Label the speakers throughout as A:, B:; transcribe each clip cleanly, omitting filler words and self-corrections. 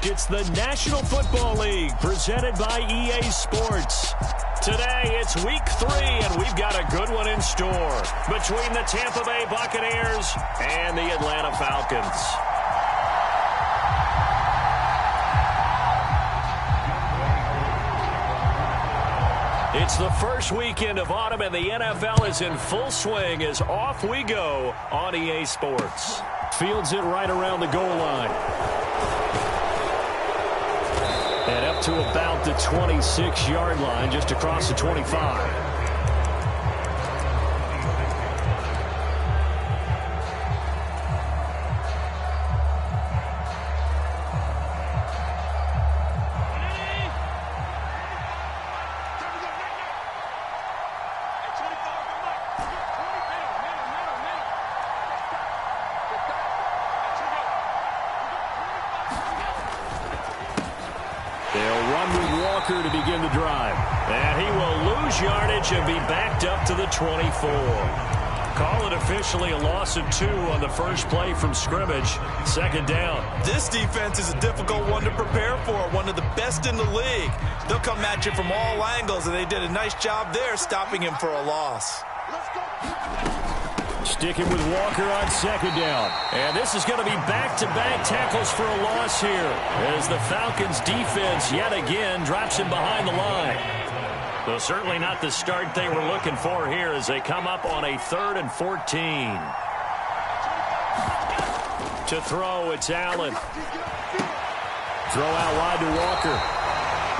A: It's the National Football League presented by EA Sports. Today, it's week 3, and we've got a good one in store between the Tampa Bay Buccaneers and the Atlanta Falcons. It's the first weekend of autumn, and the NFL is in full swing as off we go on EA Sports. Fields it right around the goal line. And up to about the 26-yard line, just across the 25. To begin the drive. And he will lose yardage and be backed up to the 24. Call it officially a loss of 2 on the first play from scrimmage. Second down.
B: This defense is a difficult one to prepare for, one of the best in the league. They'll come at you from all angles, and they did a nice job there stopping him for a loss.
A: Sticking with Walker on second down. And this is going to be back-to-back tackles for a loss here as the Falcons defense yet again drops him behind the line. So certainly not the start they were looking for here as they come up on a 3rd and 14. To throw, it's Allen. Throw out wide to Walker.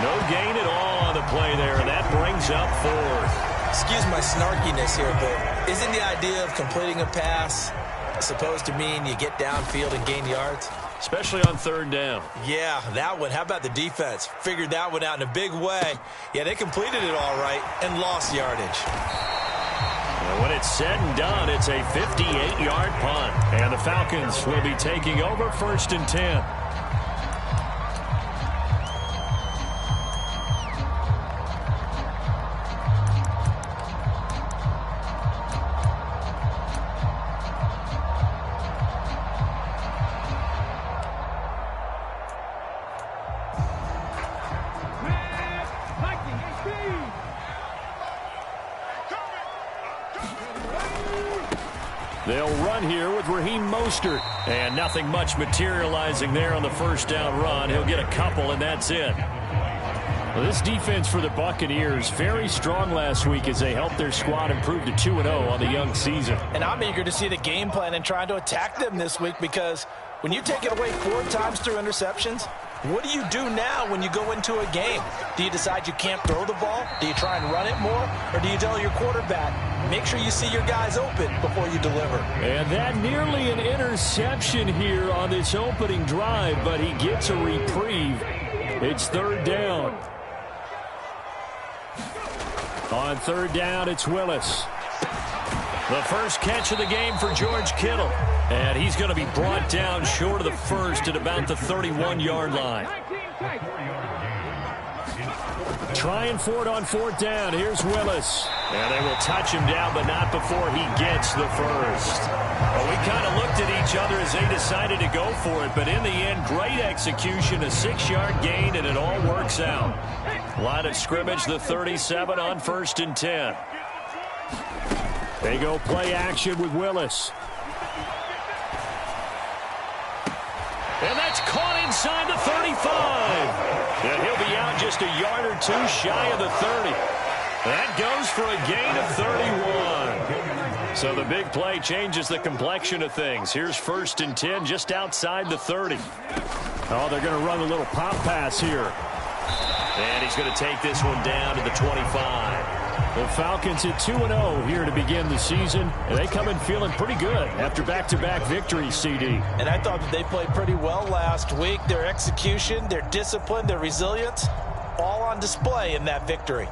A: No gain at all on the play there, and that brings up 4th.
B: Excuse my snarkiness here, but isn't the idea of completing a pass supposed to mean you get downfield and gain yards?
A: Especially on 3rd down.
B: Yeah, that one. How about the defense? Figured that one out in a big way. Yeah, they completed it all right and lost yardage.
A: And when it's said and done, it's a 58-yard punt. And the Falcons will be taking over 1st and 10. They'll run here with Raheem Mostert. And nothing much materializing there on the 1st down run. He'll get a couple, and that's it. Well, this defense for the Buccaneers, very strong last week as they helped their squad improve to 2-0 on the young season.
C: And I'm eager to see the game plan and trying to attack them this week because when you take it away 4 times through interceptions, what do you do now when you go into a game? Do you decide you can't throw the ball? Do you try and run it more? Or do you tell your quarterback, make sure you see your guys open before you deliver?
A: And that nearly an interception here on this opening drive, but he gets a reprieve. It's 3rd down. On 3rd down, it's Willis. The first catch of the game for George Kittle. And he's going to be brought down short of the first at about the 31-yard line. Trying for it on 4th down. Here's Willis. And they will touch him down, but not before he gets the first. Well, we kind of looked at each other as they decided to go for it, but in the end, great execution, a 6-yard gain, and it all works out. Line of scrimmage, the 37 on 1st and 10. They go play action with Willis. And that's caught inside the 35. And he'll be out just a yard or 2 shy of the 30. That goes for a gain of 31. So the big play changes the complexion of things. Here's 1st and 10 just outside the 30. Oh, they're going to run a little pop pass here. And he's going to take this one down to the 25. The Falcons at 2-0 here to begin the season. And they come in feeling pretty good after back-to-back victories, CD.
C: And I thought that they played pretty well last week. Their execution, their discipline, their resilience, all on display in that victory.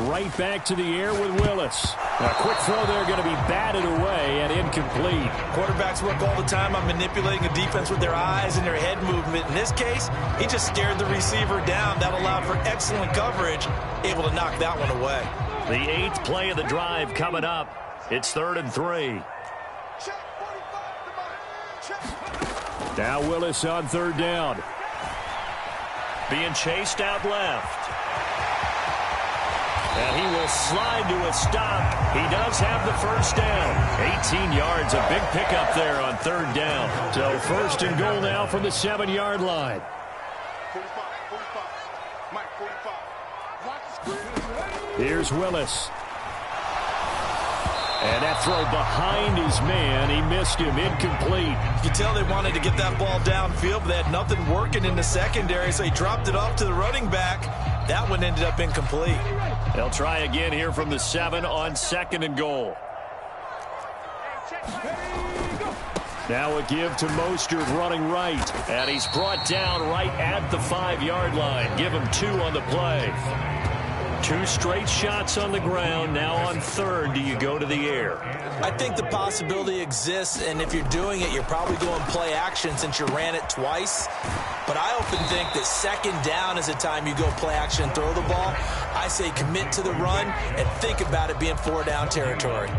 A: Right back to the air with Willis. A quick throw there going to be batted away and incomplete.
B: Quarterbacks work all the time on manipulating a defense with their eyes and their head movement. In this case, he just stared the receiver down. That allowed for excellent coverage, able to knock that one away.
A: The 8th play of the drive coming up. It's 3rd and 3. Now Willis on 3rd down. Being chased out left. And he will slide to a stop. He does have the first down. 18 yards, a big pickup there on 3rd down. So 1st and goal now from the 7-yard line. Here's Willis. And that throw behind his man. He missed him. Incomplete.
C: You can tell they wanted to get that ball downfield, but they had nothing working in the secondary, so he dropped it off to the running back. That one ended up incomplete.
A: They'll try again here from the 7 on 2nd and goal. Now a give to Mostert running right. And he's brought down right at the 5-yard line. Give him 2 on the play. 2 straight shots on the ground. Now on 3rd, do you go to the air?
C: I think the possibility exists, and if you're doing it, you're probably going play action since you ran it twice. But I often think that 2nd down is the time you go play action and throw the ball. I say commit to the run and think about it being 4-down territory.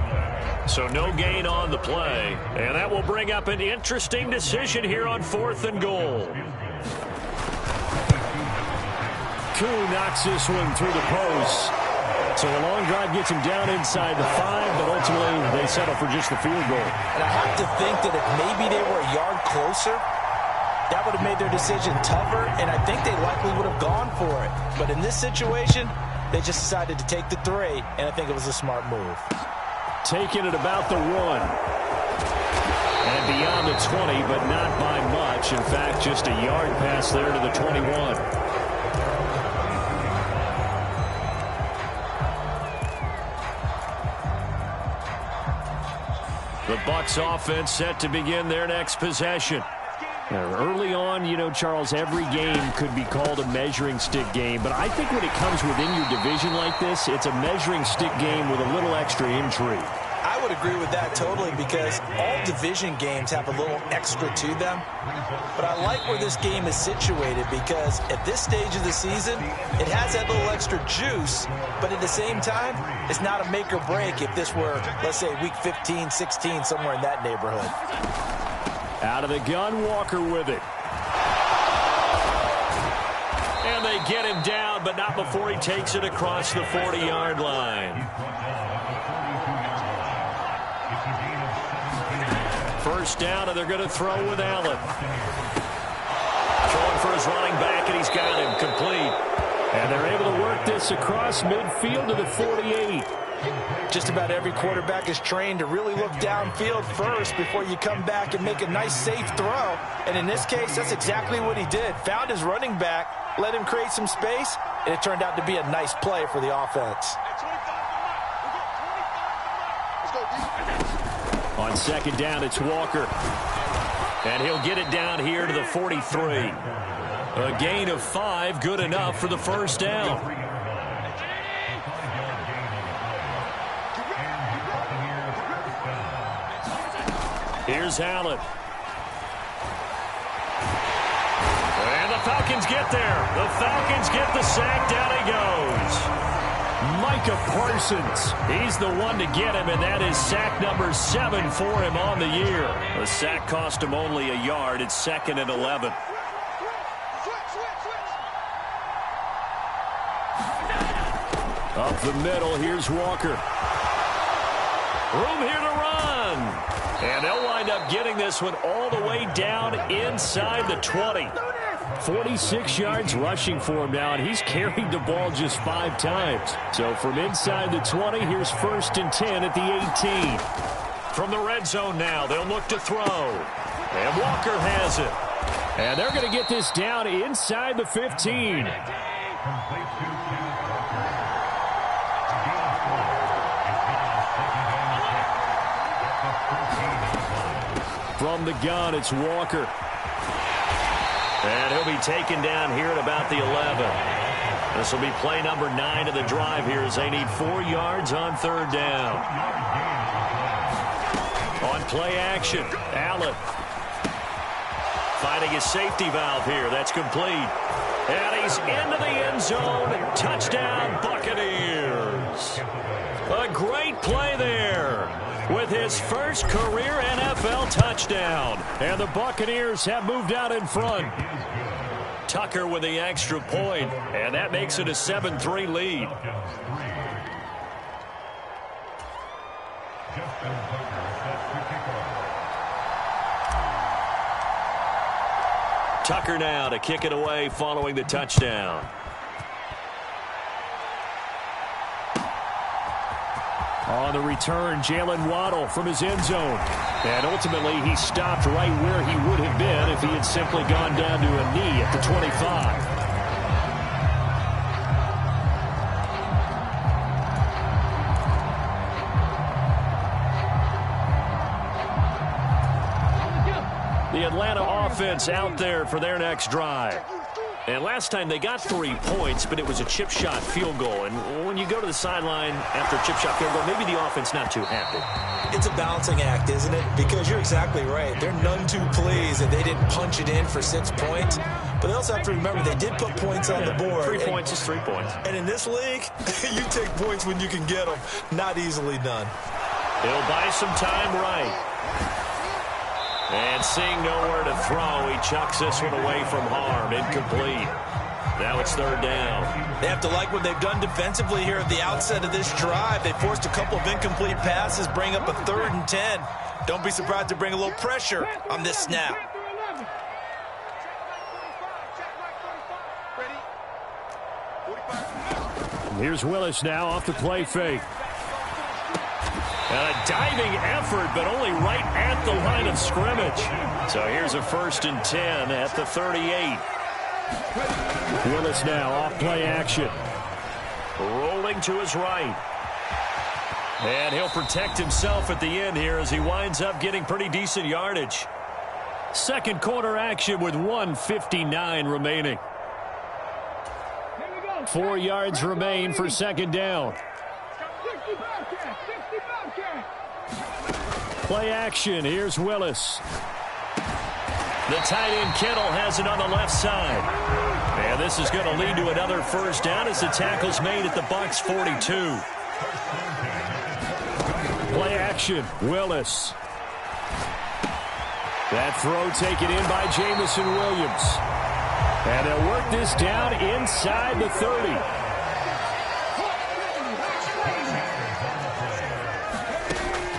A: So no gain on the play. And that will bring up an interesting decision here on 4th and goal. Koo knocks this one through the post. So a long drive gets him down inside the 5, but ultimately they settle for just the field goal.
C: And I have to think that if maybe they were a yard closer, that would have made their decision tougher, and I think they likely would have gone for it. But in this situation, they just decided to take the 3, and I think it was a smart move.
A: Taking it about the 1. And beyond the 20, but not by much. In fact, just a yard pass there to the 21. The Bucs offense set to begin their next possession. Now, early on, you know, Charles, every game could be called a measuring stick game. But I think when it comes within your division like this, it's a measuring stick game with a little extra intrigue.
C: I would agree with that totally because all division games have a little extra to them. But I like where this game is situated because at this stage of the season, it has that little extra juice. But at the same time, it's not a make or break if this were, let's say, week 15, 16, somewhere in that neighborhood.
A: Out of the gun, Walker with it. And they get him down, but not before he takes it across the 40-yard line. First down, and they're going to throw with Allen. Throwing for his running back, and he's got him complete. And they're able to work this across midfield to the 48.
C: Just about every quarterback is trained to really look downfield first before you come back and make a nice, safe throw. And in this case, that's exactly what he did. Found his running back, let him create some space, and it turned out to be a nice play for the offense.
A: On 2nd down, it's Walker. And he'll get it down here to the 43. A gain of 5, good enough for the first down. Here's Allen. And the Falcons get there. The Falcons get the sack. Down he goes. Micah Parsons. He's the one to get him, and that is sack number 7 for him on the year. The sack cost him only a yard. It's 2nd and 11. Up the middle, here's Walker. Room here to run. And they'll wind up getting this one all the way down inside the 20. 46 yards rushing for him now, and he's carried the ball just 5 times. So from inside the 20, here's 1st and 10 at the 18. From the red zone now, they'll look to throw. And Walker has it. And they're going to get this down inside the 15. From the gun, it's Walker. And he'll be taken down here at about the 11. This will be play number 9 of the drive here as they need 4 yards on 3rd down. On play action, Allen. Finding his safety valve here. That's complete. And he's into the end zone. Touchdown, Buccaneers. A great play there. his first career NFL touchdown. And the Buccaneers have moved out in front. Tucker with the extra point, and that makes it a 7-3 lead. Tucker now to kick it away following the touchdown. On the return, Jalen Waddle from his end zone. And ultimately, he stopped right where he would have been if he had simply gone down to a knee at the 25. The Atlanta offense out there for their next drive. And last time they got 3 points, but it was a chip shot field goal. And when you go to the sideline after a chip shot field goal, maybe the offense not too happy.
C: It's a balancing act, isn't it? Because you're exactly right. They're none too pleased that they didn't punch it in for 6 points. But they also have to remember they did put points on the board.
A: 3 points is 3 points.
C: And in this league, you take points when you can get them. Not easily done.
A: He'll buy some time right. And seeing nowhere to throw, he chucks this one away from harm. Incomplete. Now it's third down.
C: They have to like what they've done defensively here at the outset of this drive. They forced a couple of incomplete passes, bring up a 3rd and 10. Don't be surprised to bring a little pressure on this snap.
A: Here's Willis now off the play fake. A diving effort, but only right at the line of scrimmage. So here's a 1st and 10 at the 38. Willis now off play action. Rolling to his right. And he'll protect himself at the end here as he winds up getting pretty decent yardage. Second quarter action with 1:59 remaining. 4 yards remain for second down. Play action. Here's Willis. The tight end Kittle has it on the left side. And this is going to lead to another first down as the tackle's made at the Bucs 42. Play action. Willis. That throw taken in by Jamison Williams. And they'll work this down inside the 30.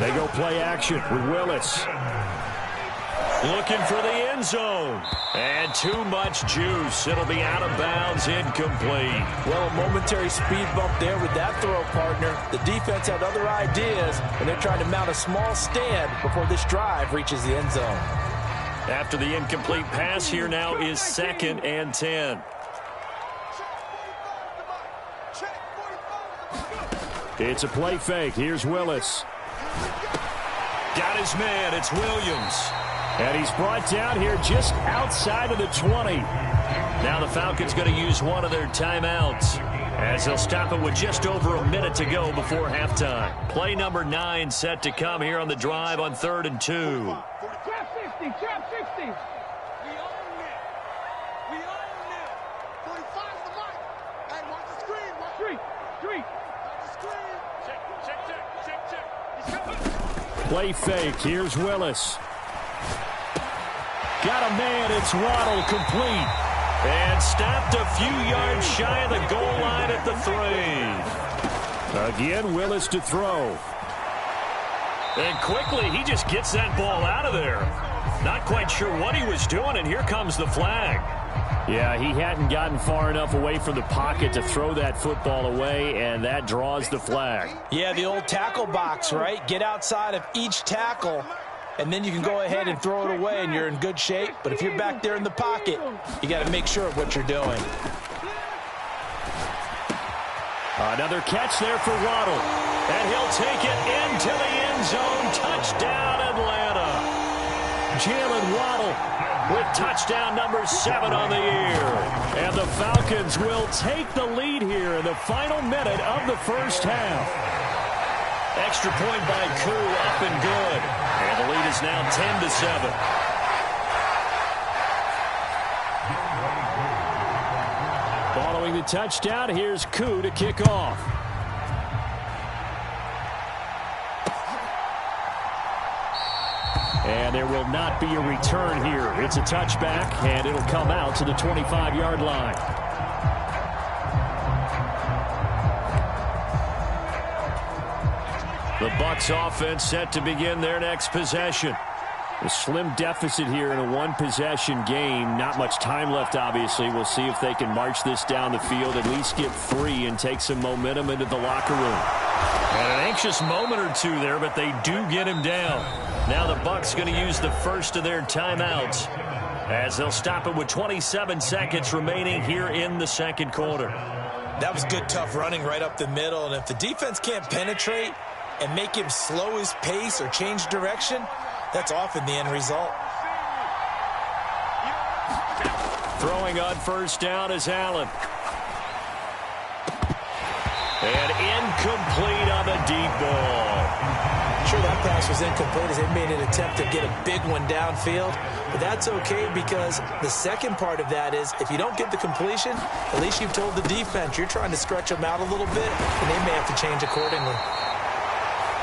A: They go play action with Willis. Looking for the end zone. And too much juice. It'll be out of bounds, incomplete.
C: Well, a momentary speed bump there with that throw, partner. The defense had other ideas, and they're trying to mount a small stand before this drive reaches the end zone.
A: After the incomplete pass, here now is 2nd and 10. It's a play fake. Here's Willis. Got his man. It's Williams. And he's brought down here just outside of the 20. Now the Falcons going to use one of their timeouts as they'll stop it with just over a minute to go before halftime. Play number 9 set to come here on the drive on 3rd and 2.
D: Trap 60, trap 60. We own it. We own it. 45 is the mic. Hey, watch the screen. Street. Watch the screen. Check.
A: Play fake. Here's Willis. Got a man. It's Waddle, complete. And stopped a few yards shy of the goal line at the 3. Again, Willis to throw. And quickly, he just gets that ball out of there. Not quite sure what he was doing, and here comes the flag. Yeah, he hadn't gotten far enough away from the pocket to throw that football away, and that draws the flag.
C: Yeah, the old tackle box, right? Get outside of each tackle, and then you can go ahead and throw it away, and you're in good shape. But if you're back there in the pocket, you got to make sure of what you're doing.
A: Another catch there for Waddle. And he'll take it into the end zone. Touchdown, Atlanta. Jalen Waddle with touchdown number 7 on the year. And the Falcons will take the lead here in the final minute of the first half. Extra point by Koo, up and good. And the lead is now 10-7. Following the touchdown, here's Koo to kick off. And there will not be a return here. It's a touchback, and it'll come out to the 25-yard line. The Bucs offense set to begin their next possession. A slim deficit here in a one-possession game. Not much time left, obviously. We'll see if they can march this down the field, at least get 3 and take some momentum into the locker room. And an anxious moment or two there, but they do get him down. Now the Bucs going to use the first of their timeouts as they'll stop it with 27 seconds remaining here in the second quarter.
C: That was good, tough running right up the middle. And if the defense can't penetrate and make him slow his pace or change direction, that's often the end result.
A: Throwing on first down is Allen. And incomplete on the deep ball.
C: Sure, that pass was incomplete as they made an attempt to get a big one downfield. But that's okay because the second part of that is if you don't get the completion, at least you've told the defense you're trying to stretch them out a little bit, and they may have to change accordingly.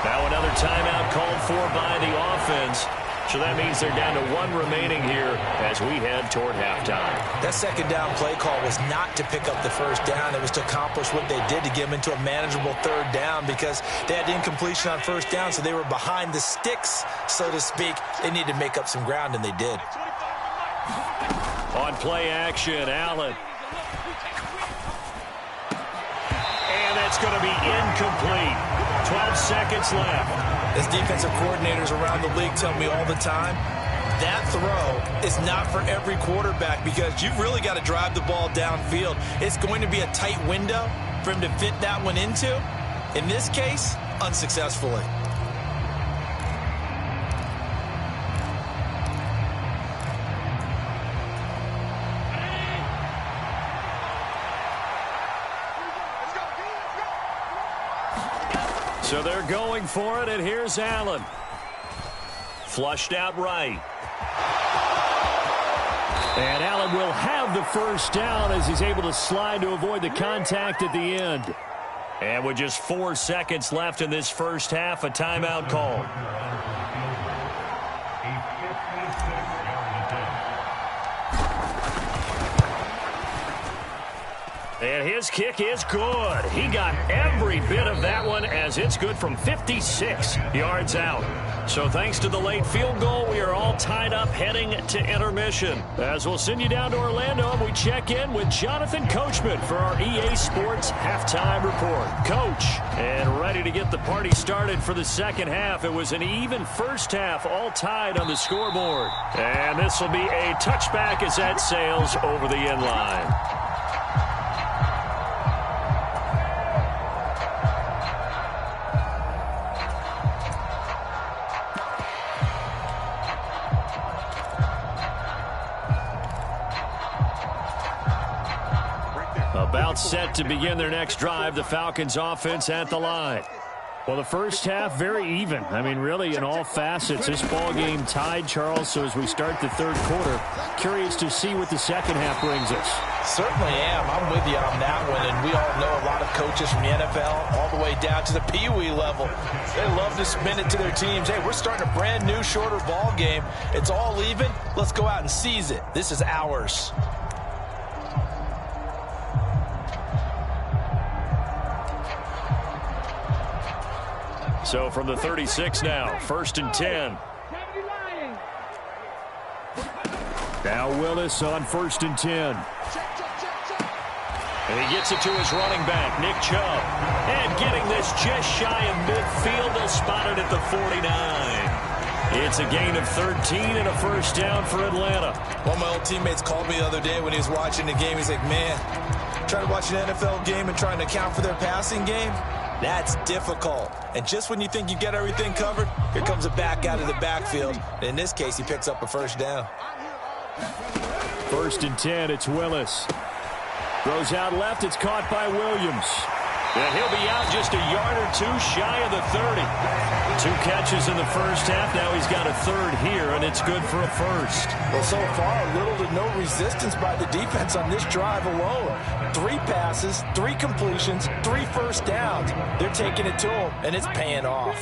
A: Now another timeout called for by the offense. So that means they're down to 1 remaining here as we head toward halftime.
C: That second down play call was not to pick up the first down. It was to accomplish what they did to get them into a manageable third down because they had incompletion on first down, so they were behind the sticks, so to speak. They needed to make up some ground, and they did.
A: On play action, Allen. And that's going to be incomplete. 12 seconds left.
C: As defensive coordinators around the league tell me all the time, that throw is not for every quarterback because you've really got to drive the ball downfield. It's going to be a tight window for him to fit that one into. In this case, unsuccessfully.
A: So they're going for it, and here's Allen. Flushed out right. And Allen will have the first down as he's able to slide to avoid the contact at the end. And with just 4 seconds left in this first half, a timeout call. And his kick is good. He got every bit of that one as it's good from 56 yards out. So thanks to the late field goal, we are all tied up heading to intermission. As we'll send you down to Orlando, and we check in with Jonathan Coachman for our EA Sports Halftime Report. Coach, and ready to get the party started for the second half. It was an even first half, all tied on the scoreboard. And this will be a touchback as that sails over the end line. About set to begin their next drive, the Falcons offense at the line. Well, the first half, very even. I mean, really, in all facets, this ball game tied, Charles. So as we start the third quarter, curious to see what the second half brings us.
C: Certainly am. I'm with you on that one. And we all know a lot of coaches from the NFL all the way down to the Pee-wee level. They love to spin it to their teams. Hey, we're starting a brand new, shorter ball game. It's all even. Let's go out and seize it. This is ours.
A: So from the 36 now, 1st and 10. Now Willis on 1st and 10. And he gets it to his running back, Nick Chubb. And getting this just shy of midfield, they'll spot it at the 49. It's a gain of 13 and a first down for Atlanta.
C: One of my old teammates called me the other day when he was watching the game. He's like, man, trying to watch an NFL game and trying to account for their passing game? That's difficult. And just when you think you get everything covered, here comes a back out of the backfield. And in this case, he picks up a first down.
A: 1st and 10, it's Willis. Throws out left, it's caught by Williams. And he'll be out just a yard or two shy of the 30. 2 catches in the first half. Now he's got a third here, and it's good for a first.
C: Well, so far, little to no resistance by the defense on this drive alone. 3 passes, 3 completions, 3 first downs. They're taking it to him, and it's paying off.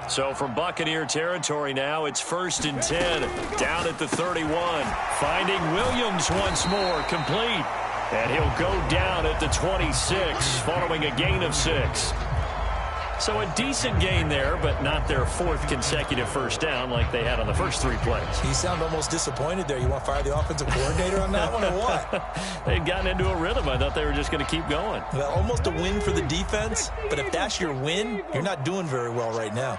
A: So from Buccaneer territory now, it's 1st and 10, down at the 31. Finding Williams once more, complete. And he'll go down at the 26, following a gain of 6. So a decent gain there, but not their 4th consecutive first down like they had on the first 3 plays.
C: You sound almost disappointed there. You want to fire the offensive coordinator on that one or what?
A: They'd gotten into a rhythm. I thought they were just going to keep going.
C: Well, almost a win for the defense, but if that's your win, you're not doing very well right now.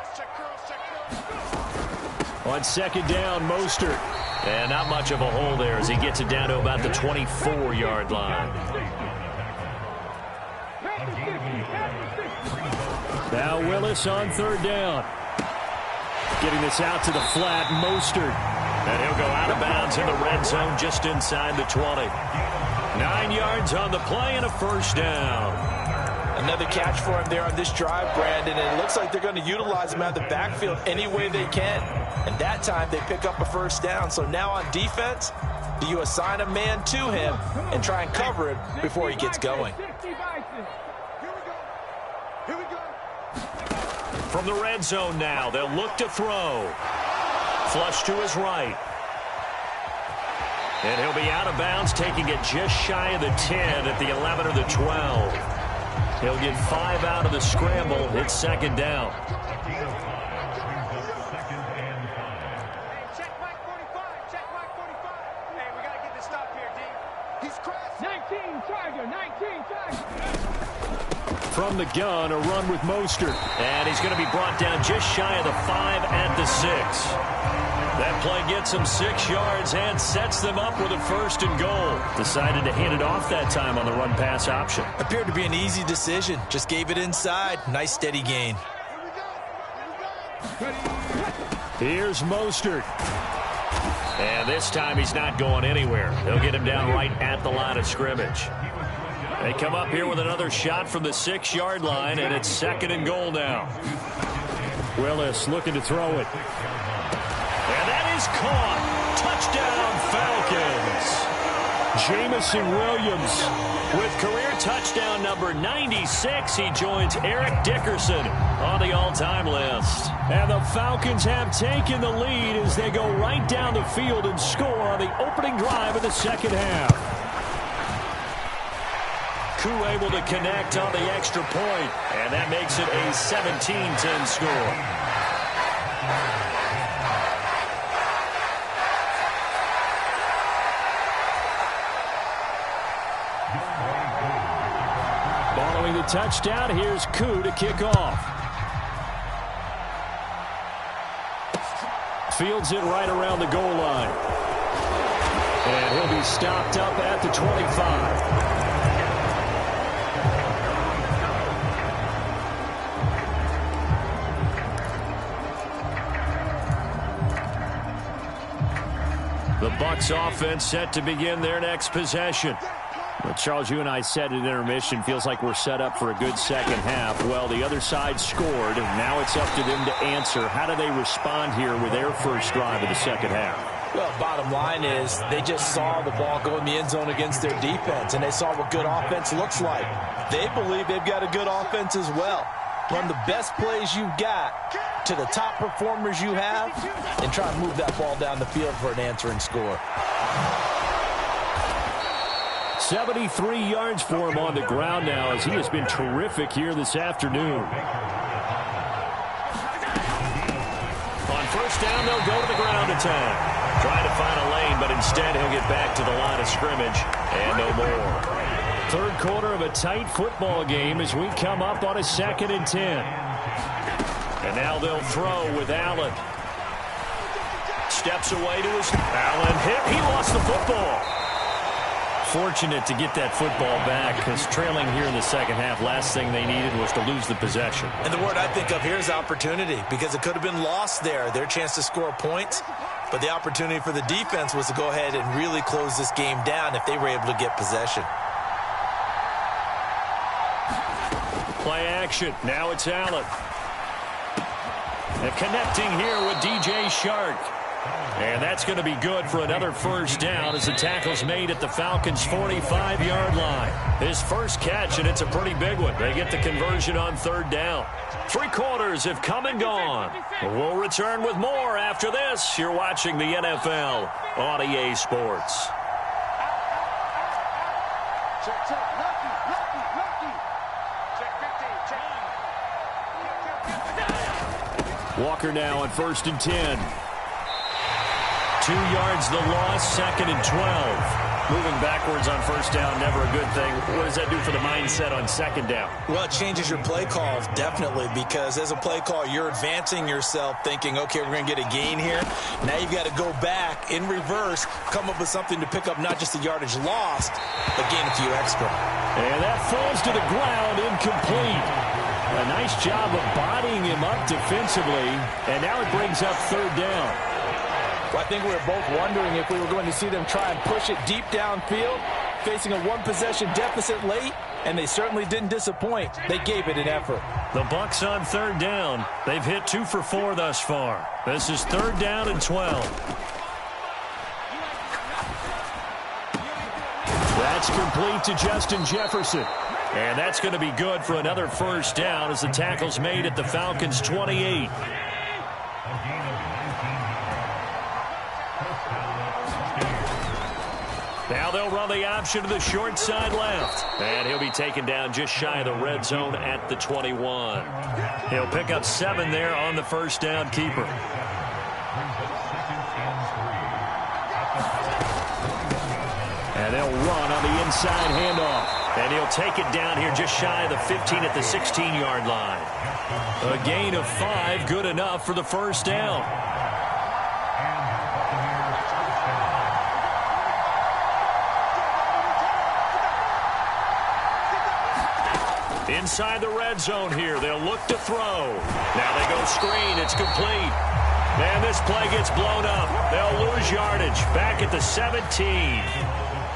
A: On 2nd down, Mostert. And not much of a hole there as he gets it down to about the 24-yard line. Now Willis on 3rd down. Getting this out to the flat, Mostert. And he'll go out of bounds in the red zone just inside the 20. 9 yards on the play and a first down.
C: Another catch for him there on this drive, Brandon, and it looks like they're going to utilize him out of the backfield any way they can. And that time they pick up a first down. So now on defense, do you assign a man to him and try and cover it before he gets going?
A: From the red zone now, they'll look to throw. Flush to his right. And he'll be out of bounds, taking it just shy of the 10 at the 11 or the 12. He'll get 5 out of the scramble. It's 2nd down.
D: Check Mike 45. Check Mike 45. Hey, we got to get this stop here, D. He's crashed. 19 Tiger. 19 Tiger.
A: From the gun, a run with Mostert. And he's going to be brought down just shy of the 5 at the 6. That play gets him 6 yards and sets them up with a 1st and goal. Decided to hand it off that time on the run-pass option.
C: Appeared to be an easy decision. Just gave it inside. Nice steady gain.
A: Here's Mostert. And this time he's not going anywhere. They'll get him down right at the line of scrimmage. They come up here with another shot from the 6-yard line, and it's 2nd and goal now. Willis looking to throw it. And that is caught. Touchdown, Falcons. Jamison Williams with career touchdown number 96. He joins Eric Dickerson on the all-time list. And the Falcons have taken the lead as they go right down the field and score on the opening drive of the 2nd half. Koo able to connect on the extra point, and that makes it a 17-10 score. Following the touchdown, here's Koo to kick off. Fields it right around the goal line. And he'll be stopped up at the 25. The Bucs offense set to begin their next possession. Well, Charles, you and I said at intermission, feels like we're set up for a good second half. Well, the other side scored, and now it's up to them to answer. How do they respond here with their first drive of the second half?
C: Well, bottom line is they just saw the ball go in the end zone against their defense, and they saw what good offense looks like. They believe they've got a good offense as well. Run the best plays you've got to the top performers you have, and try and move that ball down the field for an answering score.
A: 73 yards for him on the ground now as he has been terrific here this afternoon. On first down, they'll go to the ground attack. Trying to find a lane, but instead he'll get back to the line of scrimmage and no more. Third quarter of a tight football game as we come up on a 2nd and 10. And now they'll throw with Allen. Steps away to his... Allen hit. He lost the football. Fortunate to get that football back because trailing here in the second half, last thing they needed was to lose the possession.
C: And the word I think of here is opportunity, because it could have been lost there, their chance to score points. But the opportunity for the defense was to go ahead and really close this game down if they were able to get possession.
A: Play action. Now it's Allen. And connecting here with DJ Chark. And that's going to be good for another first down as the tackle's made at the Falcons' 45-yard line. His first catch, and it's a pretty big one. They get the conversion on third down. 3 quarters have come and gone. We'll return with more after this. You're watching the NFL on EA Sports.
D: Check, check. Lucky. Check 15. Check.
A: Walker now on 1st and 10. 2 yards the loss, 2nd and 12. Moving backwards on first down, never a good thing. What does that do for the mindset on 2nd down?
C: Well, it changes your play call, definitely, because as a play call, you're advancing yourself thinking, okay, we're going to get a gain here. Now you've got to go back in reverse, come up with something to pick up not just the yardage lost, but gain a few extra.
A: And that falls to the ground, incomplete. A nice job of bodying him up defensively, and now it brings up 3rd down.
C: Well, I think we were both wondering if we were going to see them try and push it deep downfield, facing a 1-possession deficit late, and they certainly didn't disappoint. They gave it an effort.
A: The Bucs on 3rd down. They've hit 2 for 4 thus far. This is 3rd down and 12. That's complete to Justin Jefferson. And that's going to be good for another first down as the tackle's made at the Falcons' 28. Now they'll run the option to the short side left. And he'll be taken down just shy of the red zone at the 21. He'll pick up 7 there on the first down keeper. And they'll run on the inside handoff. And he'll take it down here just shy of the 15 at the 16-yard line. A gain of 5, good enough for the first down. Inside the red zone here. They'll look to throw. Now they go screen. It's complete. And this play gets blown up. They'll lose yardage. Back at the 17.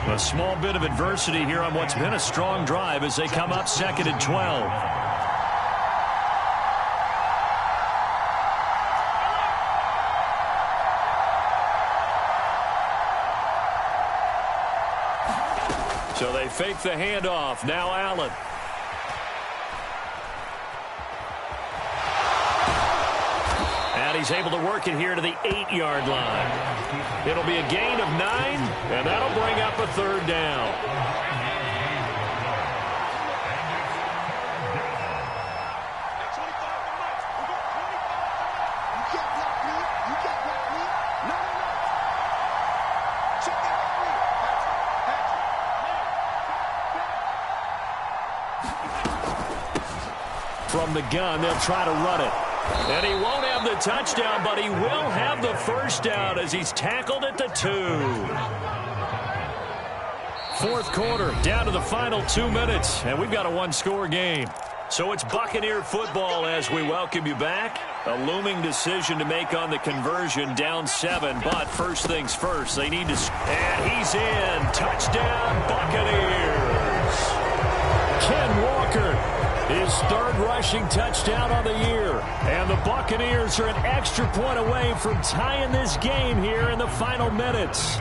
A: A small bit of adversity here on what's been a strong drive as they come up 2nd and 12. So they fake the handoff. Now Allen. And he's able to work it here to the 8-yard line. It'll be a gain of 9, and that'll bring up a 3rd down. From the gun, they'll try to run it. And he won't have the touchdown, but he will have the first down as he's tackled at the 2. 4th quarter, down to the final 2 minutes, and we've got a 1-score game. So it's Buccaneer football as we welcome you back. A looming decision to make on the conversion, down 7, but first things first, they need to... And he's in. Touchdown, Buccaneers. Ken Walker. His 3rd rushing touchdown on the year. And the Buccaneers are an extra point away from tying this game here in the final minutes.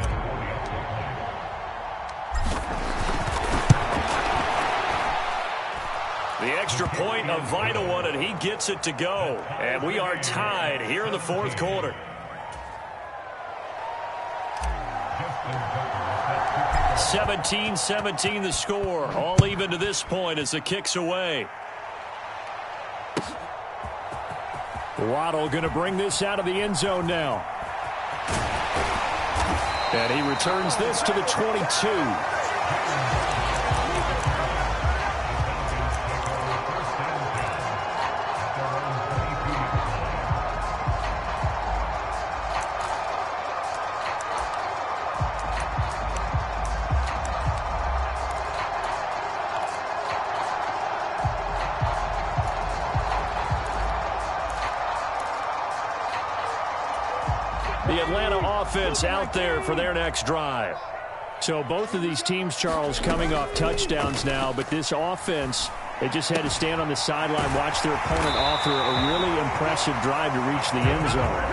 A: The extra point, a vital one, and he gets it to go. And we are tied here in the 4th quarter. (17-17) the score. All even to this point as the kick's away. Waddle going to bring this out of the end zone now. And he returns this to the 22. The Atlanta offense out there for their next drive. So both of these teams, Charles, coming off touchdowns now, but this offense They just had to stand on the sideline, watch their opponent offer a really impressive drive to reach the end zone.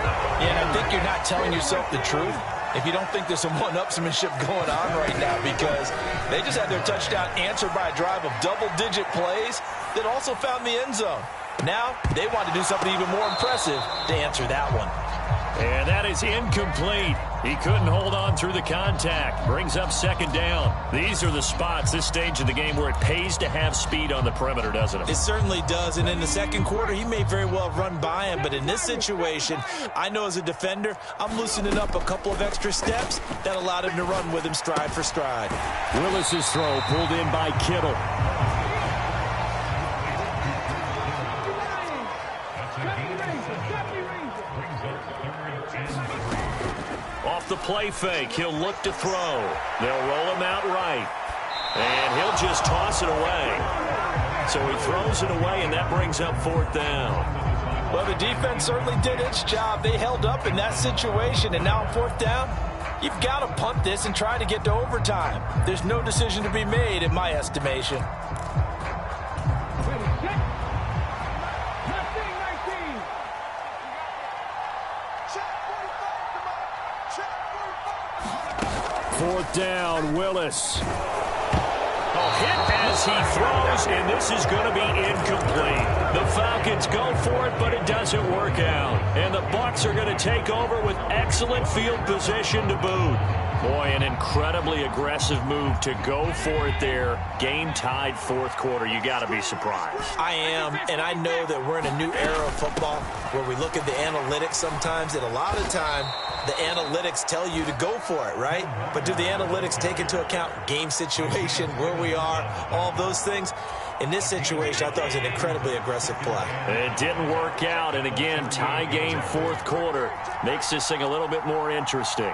C: Yeah, and I think you're not telling yourself the truth if you don't think there's some one-upsmanship going on right now, because they just had their touchdown answered by a drive of double-digit plays that also found the end zone. Now they want to do something even more impressive to answer that one.
A: And that is incomplete. He couldn't hold on through the contact. Brings up second down. These are the spots, this stage of the game, where it pays to have speed on the perimeter, doesn't it?
C: It certainly does. And in the second quarter, he may very well run by him. But in this situation, I know as a defender, I'm loosening up a couple of extra steps that allowed him to run with him stride for stride.
A: Willis's throw pulled in by Kittle. Off the play fake, he'll look to throw. They'll roll him out right. And he'll just toss it away. So he throws it away, and that brings up fourth down.
C: Well, the defense certainly did its job. They held up in that situation, and now on fourth down, you've got to punt this and try to get to overtime. There's no decision to be made, in my estimation.
A: Fourth down, Willis. Hit as he throws, and this is going to be incomplete. The Falcons go for it, but it doesn't work out. And the Bucs are going to take over with excellent field position to boot. Boy, an incredibly aggressive move to go for it there. Game tied fourth quarter. You got to be surprised.
C: I am, and I know that we're in a new era of football where we look at the analytics sometimes, and a lot of the time, the analytics tell you to go for it, right? But do the analytics take into account game situation, where we are, all those things? In this situation, I thought it was an incredibly aggressive play.
A: It didn't work out, and again, tie game fourth quarter makes this thing a little bit more interesting.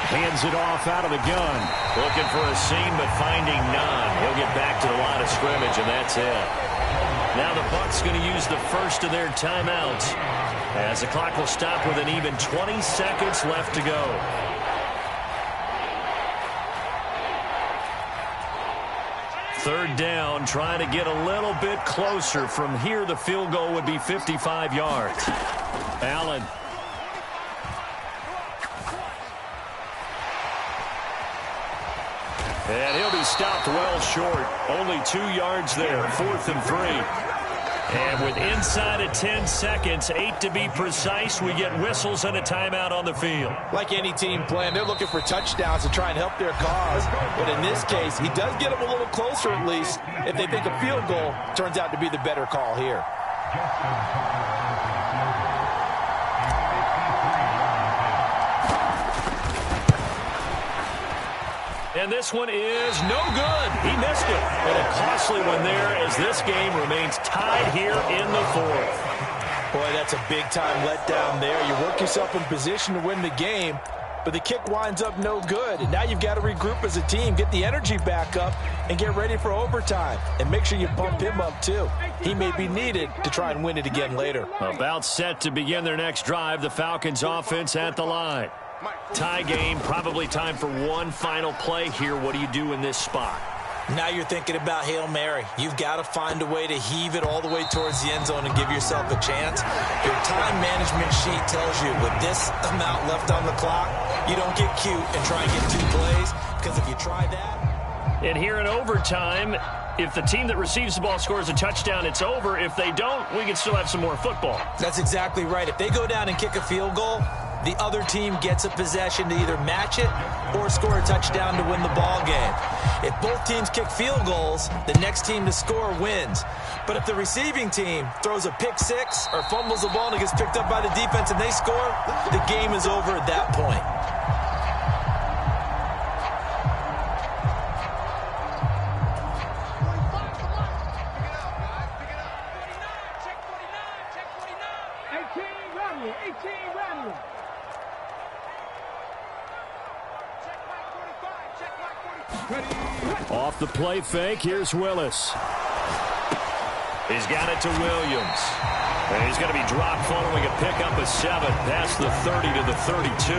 A: Hands it off out of the gun. Looking for a seam, but finding none. He'll get back to the line of scrimmage, and that's it. Now the Bucs going to use the first of their timeouts, as the clock will stop with an even 20 seconds left to go. Third down, trying to get a little bit closer. From here, the field goal would be 55 yards. Allen. And he'll be stopped well short. Only 2 yards there. 4th and 3. And with inside of 10 seconds, 8 to be precise, we get whistles and a timeout on the field.
C: Like any team playing, they're looking for touchdowns to try and help their cause. But in this case, he does get them a little closer at least. If they think a field goal turns out to be the better call here.
A: And this one is no good. He missed it. And a costly one there as this game remains tied here in the fourth.
C: Boy, that's a big-time letdown there. You work yourself in position to win the game, but the kick winds up no good. And now you've got to regroup as a team, get the energy back up, and get ready for overtime. And make sure you bump him up, too. He may be needed to try and win it again later.
A: About set to begin their next drive, the Falcons offense at the line. Tie game, probably time for one final play here. What do you do in this spot?
C: Now you're thinking about Hail Mary. You've got to find a way to heave it all the way towards the end zone and give yourself a chance. Your time management sheet tells you with this amount left on the clock, you don't get cute and try and get 2 plays, because if you try that...
A: And here in overtime, if the team that receives the ball scores a touchdown, it's over. If they don't, we can still have some more football.
C: That's exactly right. If they go down and kick a field goal, the other team gets a possession to either match it or score a touchdown to win the ball game. If both teams kick field goals, the next team to score wins. But if the receiving team throws a pick six or fumbles the ball and it gets picked up by the defense and they score, the game is over at that point.
A: Off the play fake, here's Willis. He's got it to Williams. And he's going to be dropped following a pickup of 7 past the 30 to the 32.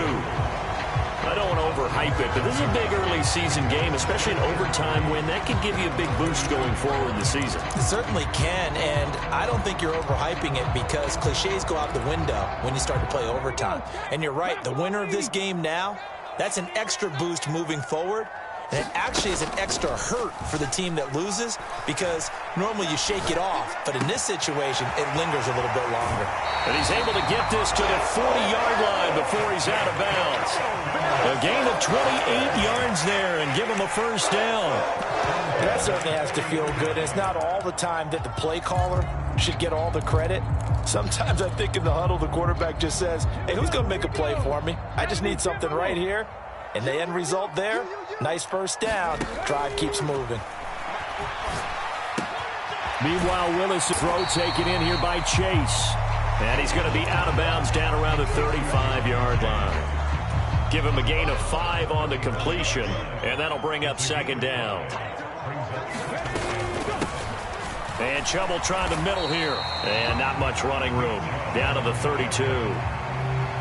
A: overhype it, but this is a big early season game, especially an overtime win. That could give you a big boost going forward in the season.
C: It certainly can, and I don't think you're overhyping it because cliches go out the window when you start to play overtime. And you're right, the winner of this game now, that's an extra boost moving forward. And it actually is an extra hurt for the team that loses because normally you shake it off. But in this situation, it lingers a little bit longer.
A: And he's able to get this to the 40-yard line before he's out of bounds. A gain of 28 yards there and give him a first down.
C: That certainly has to feel good. It's not all the time that the play caller should get all the credit. Sometimes I think in the huddle, the quarterback just says, hey, who's going to make a play for me? I just need something right here. And the end result there, nice first down. Drive keeps moving.
A: Meanwhile, Willis' throw taken in here by Chase. And he's going to be out of bounds down around the 35-yard line. Give him a gain of 5 on the completion, and that'll bring up second down. And Chubb trying the middle here. And not much running room. Down to the 32.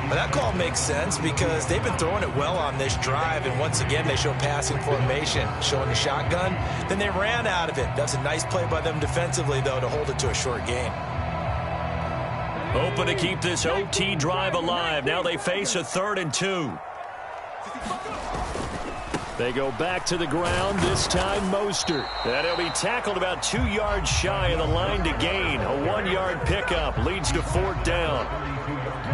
C: But that call makes sense because they've been throwing it well on this drive, and once again they show passing formation, showing the shotgun. Then they ran out of it. That's a nice play by them defensively, though, to hold it to a short gain.
A: Hoping to keep this OT drive alive. Now they face a 3rd and 2. They go back to the ground, this time Mostert. And he'll be tackled about 2 yards shy of the line to gain. A 1-yard pickup leads to 4th down.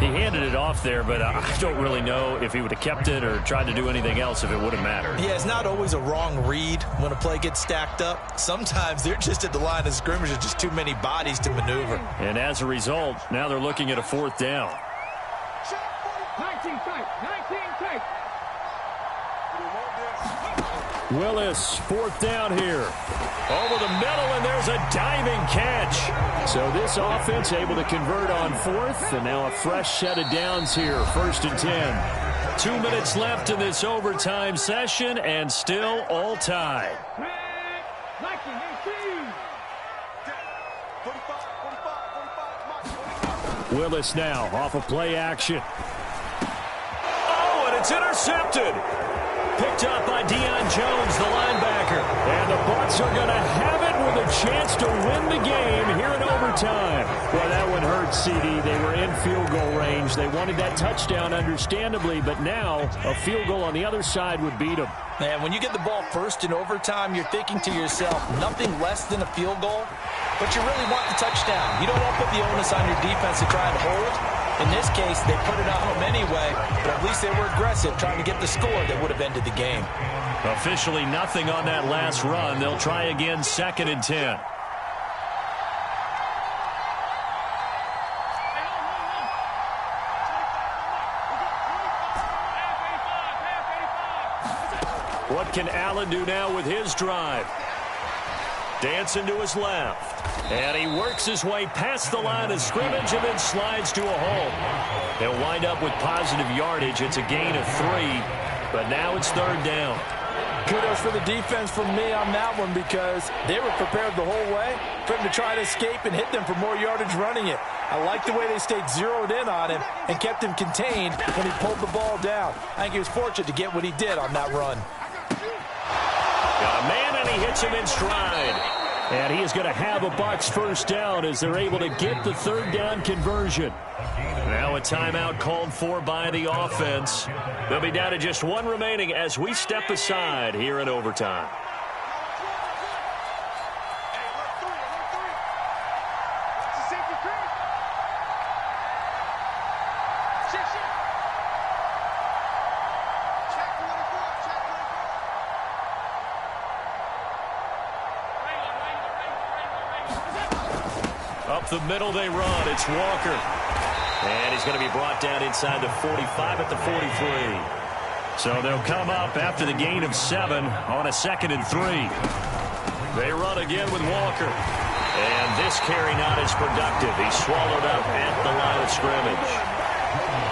A: He handed it off there, but I don't really know if he would have kept it or tried to do anything else if it would have mattered.
C: Yeah, it's not always a wrong read when a play gets stacked up. Sometimes they're just at the line of scrimmage. There's just too many bodies to maneuver.
A: And as a result, now they're looking at a 4th down.
D: 19 tight, 19 tight.
A: Willis, 4th down here. Over the middle, and there's a diving catch. So this offense able to convert on 4th, and now a fresh set of downs here, 1st and 10. 2 minutes left in this overtime session, and still all tied. Willis now off of play action. Oh, and it's intercepted. Picked up by Deion Jones, the linebacker. And the Bucs are going to have it with a chance to win the game here in overtime. Well, that one hurt, CD. They were in field goal range. They wanted that touchdown, understandably, but now a field goal on the other side would beat them.
C: Man, when you get the ball first in overtime, you're thinking to yourself, nothing less than a field goal, but you really want the touchdown. You don't want to put the onus on your defense to try and hold. In this case, they put it on them anyway, but at least they were aggressive, trying to get the score that would have ended the game.
A: Officially nothing on that last run. They'll try again, 2nd and 10. What can Allen do now with his drive? Dancing to his left. And he works his way past the line of scrimmage and then slides to a hole. They'll wind up with positive yardage. It's a gain of 3, but now it's 3rd down.
C: Kudos for the defense from me on that one because they were prepared the whole way for him to try to escape and hit them for more yardage running it. I like the way they stayed zeroed in on him and kept him contained when he pulled the ball down. I think he was fortunate to get what he did on that run.
A: Got a man, and he hits him in stride. And he is going to have a Bucs first down as they're able to get the 3rd down conversion. Now a timeout called for by the offense. They'll be down to just 1 remaining as we step aside here in overtime. Up the middle they run. It's Walker. And he's going to be brought down inside the 45 at the 43. So they'll come up after the gain of 7 on a 2nd and 3. They run again with Walker. And this carry not as productive. He's swallowed up at the line of scrimmage.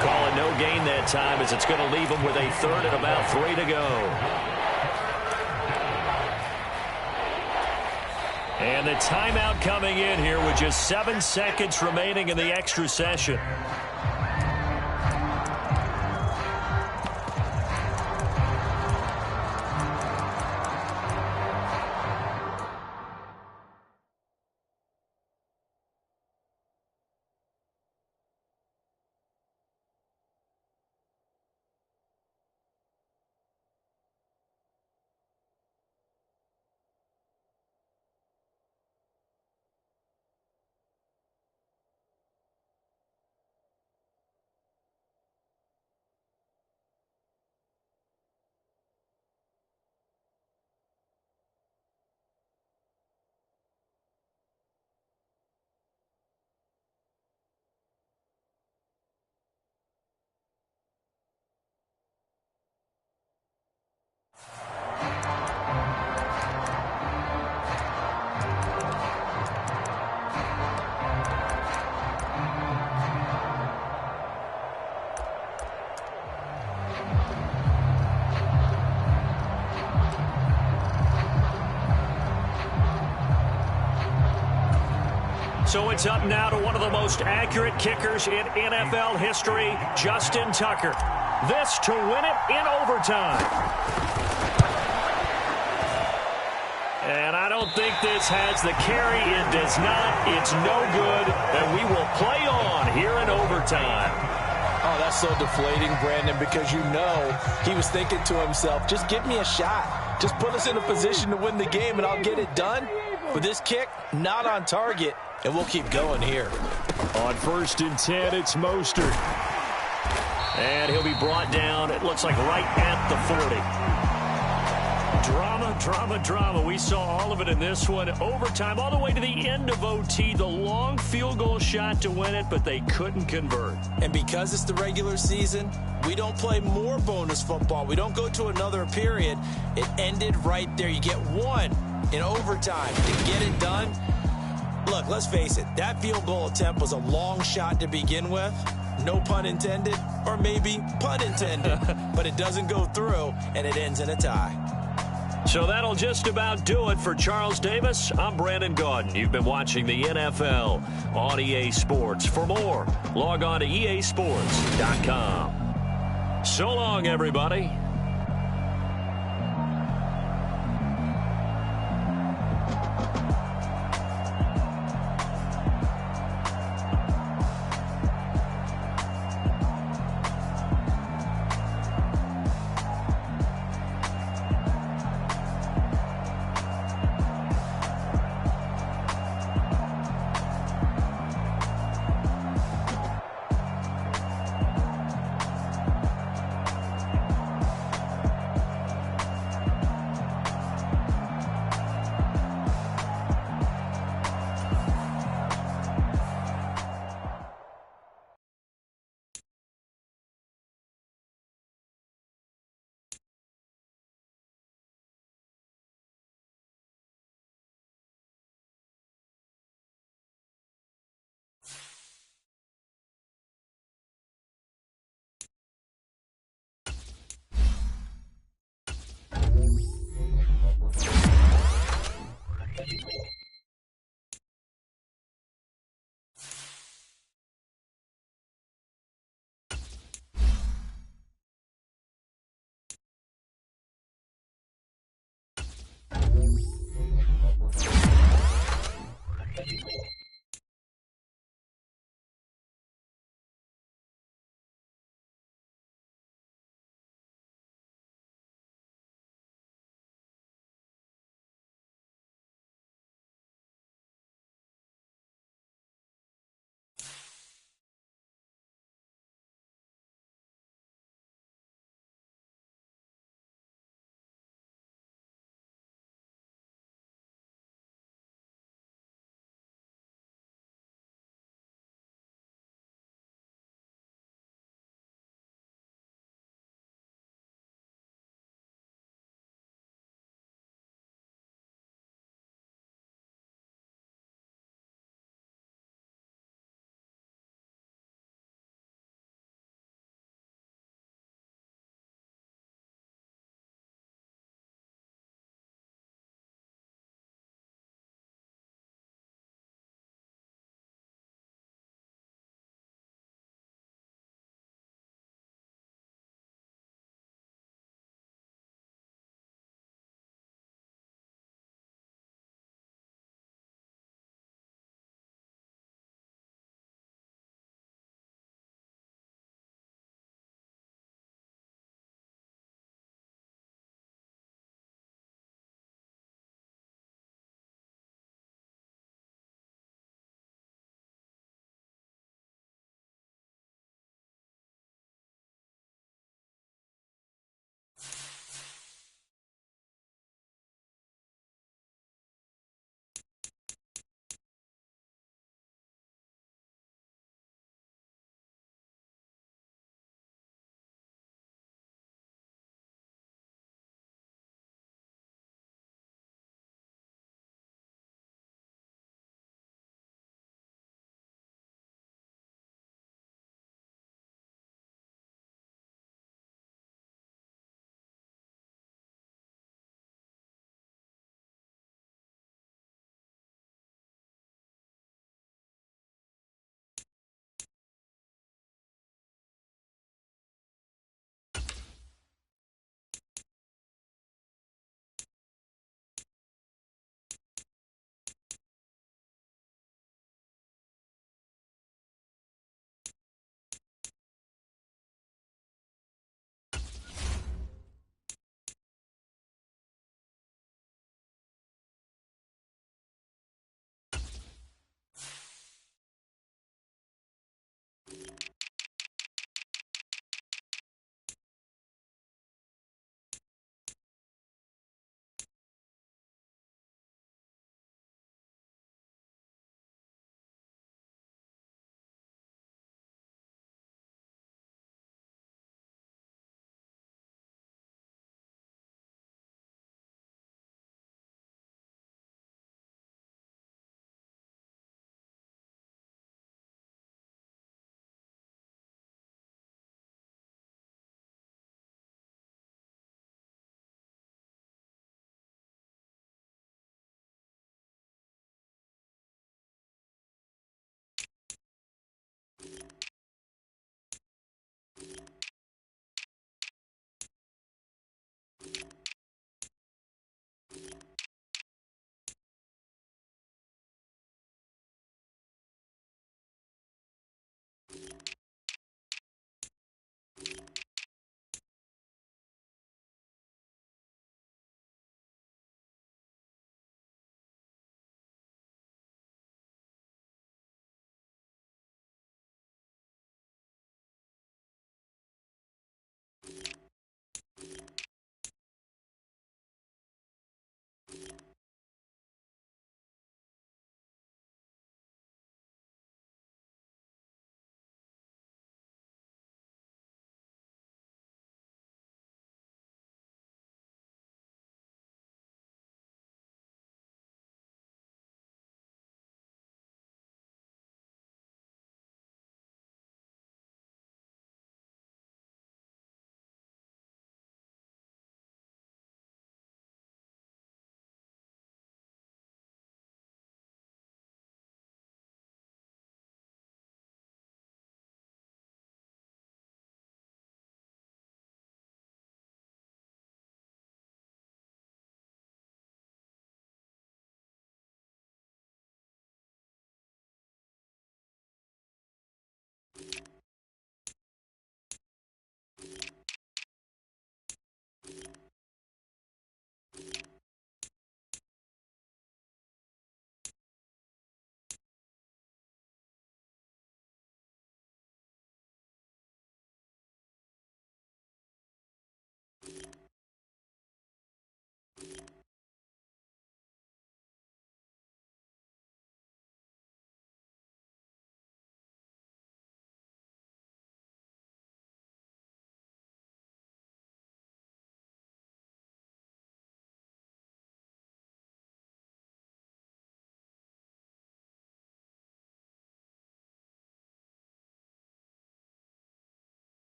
A: Call it no gain that time as it's going to leave him with a 3rd and about 3 to go. And the timeout coming in here with just 7 seconds remaining in the extra session. So it's up now to one of the most accurate kickers in NFL history, Justin Tucker. This to win it in overtime. And I don't think this has the carry. It does not. It's no good. And we will play on here in overtime.
C: Oh, that's so deflating, Brandon, because you know he was thinking to himself, just give me a shot. Just put us in a position to win the game, and I'll get it done. But this kick, not on target, and we'll keep going here.
A: On 1st and 10, it's Mostert. And he'll be brought down, it looks like right at the 40. Drama, drama, drama. We saw all of it in this one. Overtime, all the way to the end of OT. The long field goal shot to win it, but they couldn't convert.
C: And because it's the regular season, we don't play more bonus football. We don't go to another period. It ended right there. You get one in overtime to get it done. Look, let's face it. That field goal attempt was a long shot to begin with. No pun intended, or maybe pun intended. But it doesn't go through, and it ends in a tie.
A: So that'll just about do it for Charles Davis. I'm Brandon Gaudin. You've been watching the NFL on EA Sports. For more, log on to easports.com. So long, everybody.